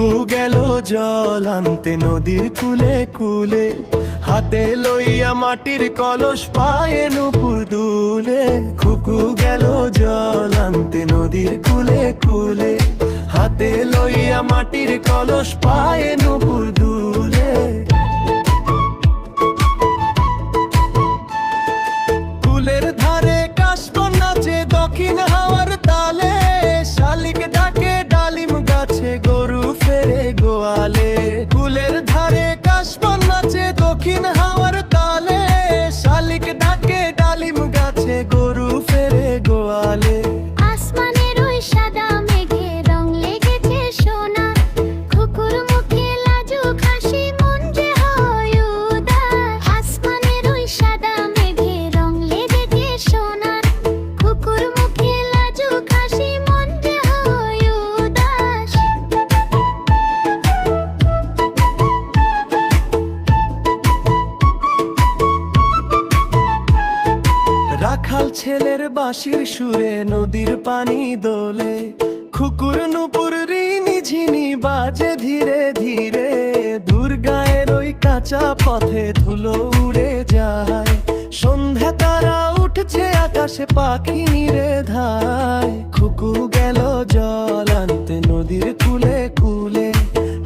খুকু গেল জল আনতে নদীর কূলে কূলে, হাতে লইয়া মাটির কলস পায়ে নুপুর দুলে। খুকু গেল জল আনতে নদীর কূলে কূলে, হাতে লইয়া মাটির কলস পায়ে নুপুর দুলে। কুলের ধারে কাশবন নাচে দক্ষিণ হাওয়ার তালে, শালিক ডাকে ডালিম গাছে গরু ফেরে গোয়ালে। কুলের ধারে কাশবন নাচে দক্ষিণ হাওয়ার তালে, শালিক ডাকে ডালিম গাছে গরু ফেরে গোয়ালে। আসমানের ওই সাদা মেঘে রং লেগেছে সোনা, খুকুর মুখে লাজুক হাসি, মন যে হয় উদাস। আসমানের ওই সাদা মেঘে রং লেগেছে সোনা, খুকুর মুখে লাজুক হাসি, মন যে হয় উদাস। রাখাল ছেলের বাঁশির সুরে নদীর পানি দোলে, খুকুর নুপুর রিনি ঝিনি বাজে ধীরে ধীরে। দূর গায়ের ওই কাঁচা পথে ধুলো উড়ে যায়, সন্ধ্যা তারা উঠছে আকাশে পাখি নিরে ধায়। খুকু গেল জল আনতে নদীর কূলে কূলে,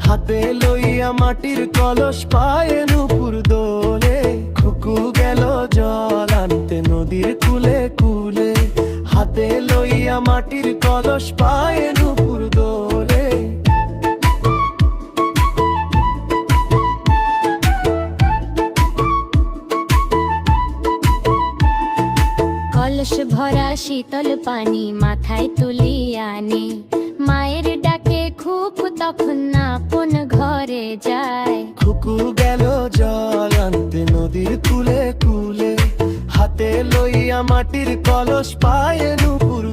হাতে লইয়া মাটির কলস পায়ে নুপুর দোলে। খুকু গেল জল আনতে নদীর কূলে কূলে, হাতে লইয়া মাটির কলস পায়ে নুপুর দোলে। কলস ভরা শীতল পানি মাথায় তুলিয়া আনে, মায়ের ডাকে খুকু তখন আপন ঘরে যায়। খুকু গেল জল আনতে নদীর কূলে কূলে, হাতে লইয়া মাটির কলস পায়ে নুপুর